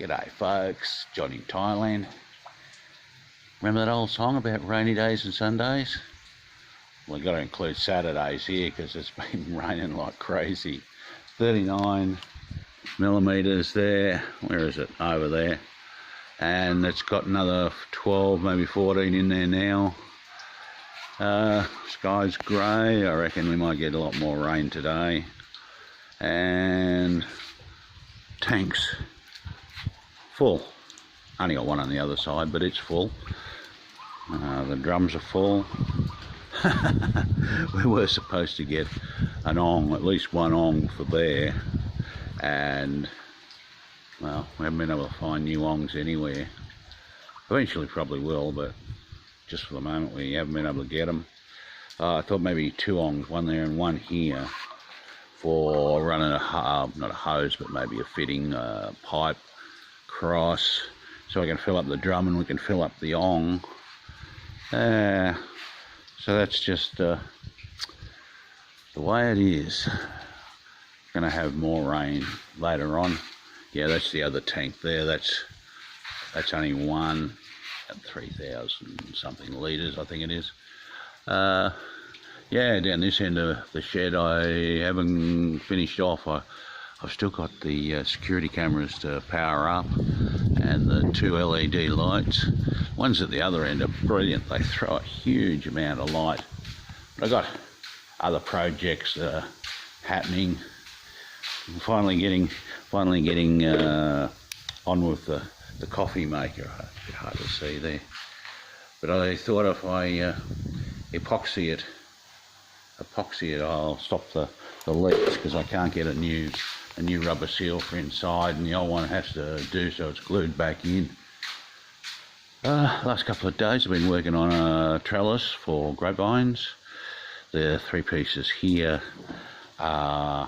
G'day folks, John in Thailand. Remember that old song about rainy days and Sundays? Well, we've got to include Saturdays here because it's been raining like crazy. 39 millimeters there. Where is it? Over there. And it's got another 12, maybe 14 in there now. Sky's grey. I reckon we might get a lot more rain today. And tank's full. Only got one on the other side, but it's full. The drums are full. We were supposed to get an ong, at least one ong for there, and well, we haven't been able to find new ongs anywhere. Eventually probably will, but just for the moment we haven't been able to get them. I thought maybe two ongs, one there and one here, for running not a hose, but maybe a fitting pipe cross, so I can fill up the drum and we can fill up the ong. So that's just the way it is. Going to have more rain later on. Yeah, that's the other tank there. That's only one at 3,000 something litres, I think it is. Yeah, down this end of the shed I haven't finished off. I've still got the security cameras to power up and the two LED lights. Ones at the other end are brilliant. They throw a huge amount of light. But I've got other projects happening. I'm finally getting on with the coffee maker. A bit hard to see there. But I thought if I epoxy it, I'll stop the leaks, because I can't get a new rubber seal for inside, and the old one has to do so it's glued back in. Last couple of days I've been working on a trellis for grapevines. The three pieces here are,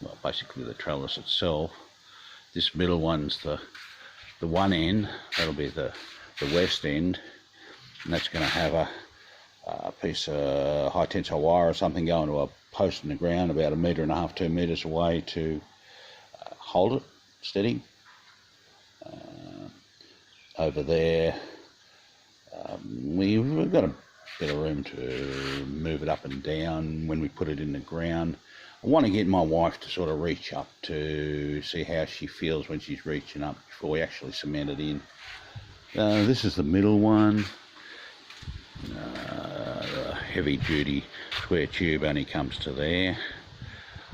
well, basically the trellis itself. This middle one's the one end, that'll be the west end, and that's going to have a piece of high tensile wire or something going to a post in the ground about 1.5 meters, 2 meters away to hold it steady. Over there we've got a bit of room to move it up and down when we put it in the ground. I want to get my wife to sort of reach up to see how she feels when she's reaching up before we actually cement it in. This is the middle one. Heavy duty square tube only comes to there.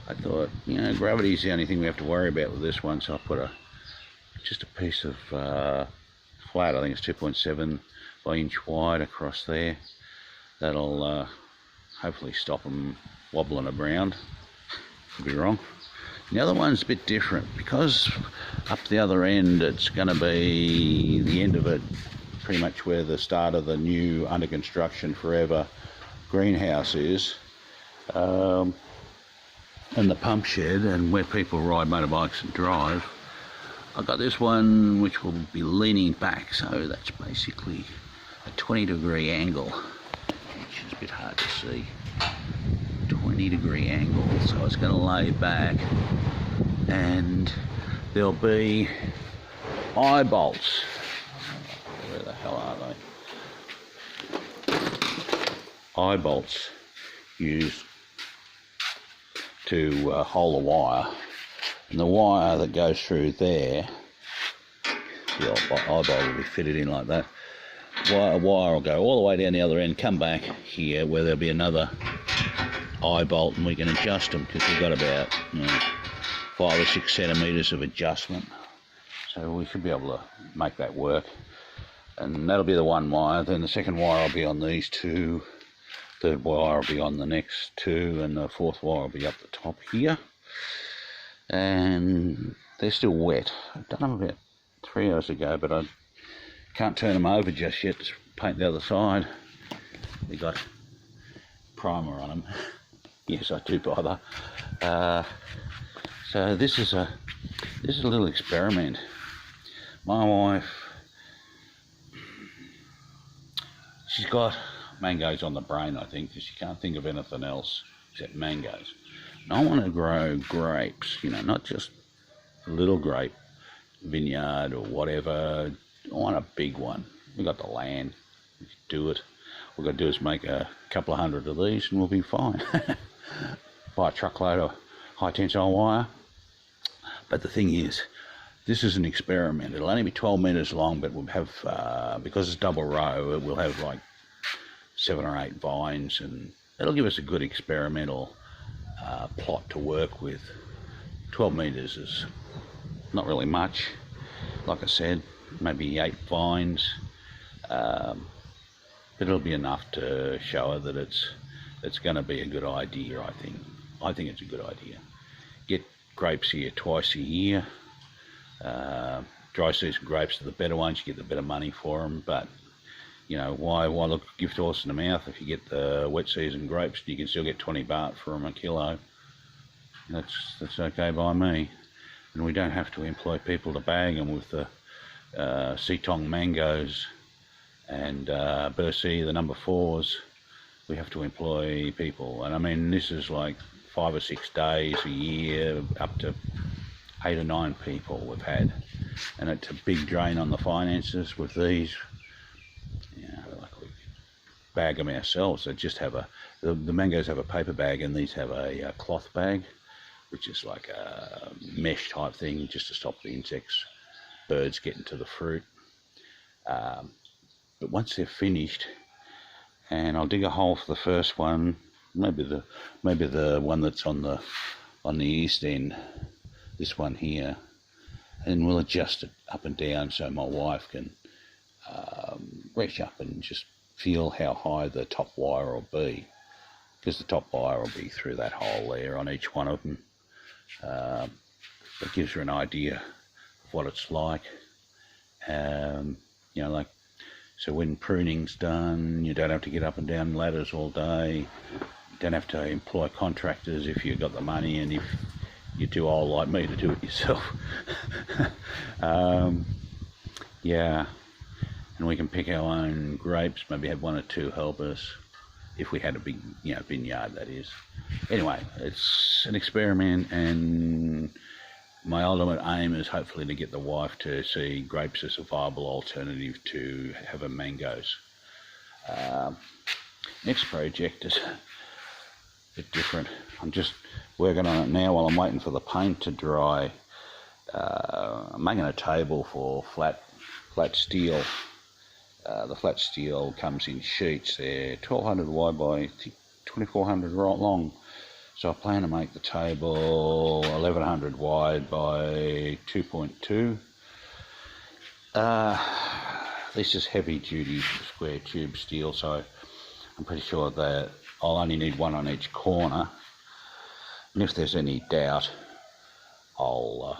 I thought, gravity's the only thing we have to worry about with this one, so I put just a piece of flat, I think it's 2.7 by inch wide across there. That'll hopefully stop them wobbling around. Could be wrong. The other one's a bit different, because up the other end it's going to be the end of it, pretty much where the start of the new under construction forever greenhouse is, and the pump shed, and where people ride motorbikes and drive. I've got this one which will be leaning back, so that's basically a 20-degree angle, which is a bit hard to see. 20-degree angle, so it's going to lay back, and there'll be eye bolts. Where the hell are they? Eye bolts used to hold the wire, and the wire that goes through there, the eye bolt will be fitted in like that. Wire will go all the way down the other end, come back here where there'll be another eye bolt, and we can adjust them because we've got about 5 or 6 centimeters of adjustment, so we should be able to make that work. And that'll be the one wire. Then the second wire will be on these two, third wire will be on the next two, and the fourth wire will be up the top here. And they're still wet. I've done them about 3 hours ago, but I can't turn them over just yet to paint the other side. We got primer on them. Yes, I do bother. So this is a little experiment. My wife, she's got mangoes on the brain, I think, because she can't think of anything else except mangoes. And I want to grow grapes, not just a little grape, vineyard or whatever. I want a big one. We got the land, we can do it. What we've got to do is make a couple of hundred of these and we'll be fine. Buy a truckload of high tensile wire. But the thing is, this is an experiment. It'll only be 12 metres long, but we'll have, because it's double row, we'll have like 7 or 8 vines, and it'll give us a good experimental plot to work with. 12 metres is not really much. Like I said, maybe 8 vines, but it'll be enough to show her that it's going to be a good idea. I think it's a good idea. Get grapes here twice a year. Dry season grapes are the better ones. You get the better money for them, but you know, why look a gift horse in the mouth if you get the wet season grapes? You can still get 20 baht for them a kilo. That's okay by me, and we don't have to employ people to bag them with the Settong mangoes and Bercy, the number 4s. We have to employ people, and I mean this is like 5 or 6 days a year, up to 8 or 9 people we've had, and it's a big drain on the finances with these. You know, like we bag them ourselves. They just have the mangoes have a paper bag, and these have a cloth bag, which is like a mesh type thing, just to stop the insects, birds getting to the fruit. But once they're finished, and I'll dig a hole for the first one, maybe the one that's on the east end, this one here, and we'll adjust it up and down so my wife can reach up and just feel how high the top wire will be, because the top wire will be through that hole there on each one of them. It gives her an idea of what it's like. You know, like, so when pruning's done, you don't have to get up and down ladders all day. You don't have to employ contractors if you've got the money, and if you're too old like me to do it yourself. Yeah, and we can pick our own grapes, maybe have 1 or 2 helpers, if we had a big, you know, vineyard, that is. Anyway, it's an experiment, and my ultimate aim is hopefully to get the wife to see grapes as a viable alternative to having mangoes. Next project is a bit different. I'm just working on it now while I'm waiting for the paint to dry. I'm making a table for flat steel. The flat steel comes in sheets. They're 1200 wide by, I think, 2400 long. So I plan to make the table 1100 wide by 2.2. This is heavy duty square tube steel, so I'm pretty sure that I'll only need 1 on each corner. And if there's any doubt, I'll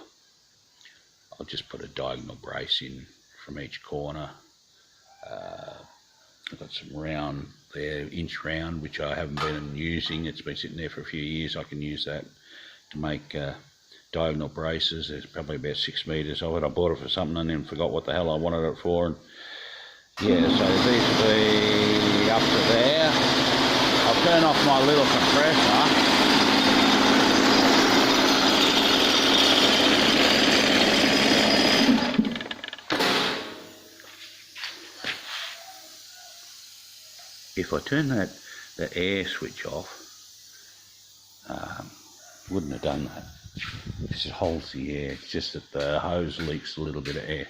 just put a diagonal brace in from each corner. I've got some round there, inch round, which I haven't been using. It's been sitting there for a few years. I can use that to make diagonal braces. There's probably about 6 metres of it. I bought it for something and then forgot what the hell I wanted it for. And yeah, so these will be up to there. I'll turn off my little compressor. If I turn the air switch off, wouldn't have done that. It just holds the air. It's just that the hose leaks a little bit of air.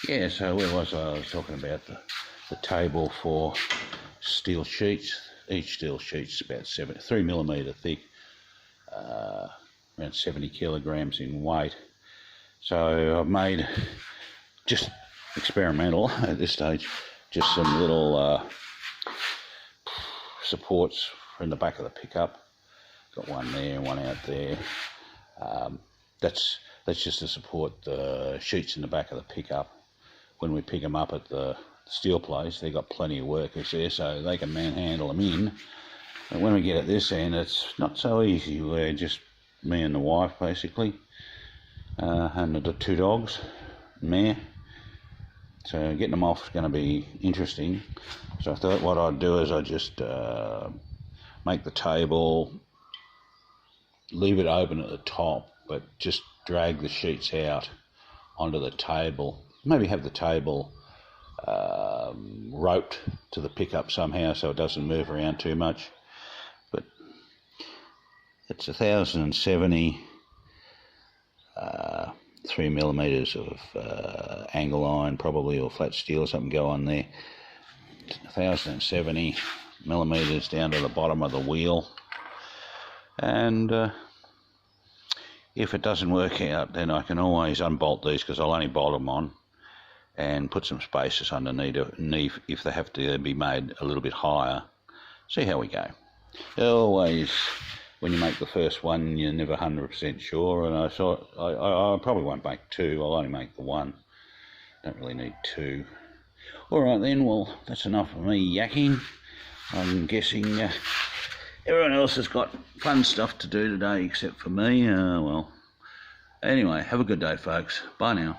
Yeah, so where was I? I was talking about the table for steel sheets. Each steel sheet's about 3mm thick, around 70 kilograms in weight. So I've made, just experimental at this stage, just some little supports in the back of the pickup. Got one there and one out there. That's just to support the sheets in the back of the pickup. When we pick them up at the steel place, they've got plenty of workers there, so they can manhandle them in. But when we get at this end, it's not so easy. We're just me and the wife, basically, and the 2 dogs, mare. So getting them off is going to be interesting. So I thought what I'd do is I'd just make the table, leave it open at the top, but just drag the sheets out onto the table. Maybe have the table roped to the pickup somehow so it doesn't move around too much. But it's 1070, 3mm of angle iron probably, or flat steel or something go on there. 1070mm down to the bottom of the wheel. And if it doesn't work out, then I can always unbolt these, because I'll only bolt them on, and put some spacers underneath if they have to be made a little bit higher. See how we go. Always, when you make the first one, you're never 100% sure, and I thought I probably won't make two. I'll only make the one. Don't really need two. Alright then, well, that's enough of me yakking. I'm guessing everyone else has got fun stuff to do today except for me. Well, anyway, have a good day, folks. Bye now.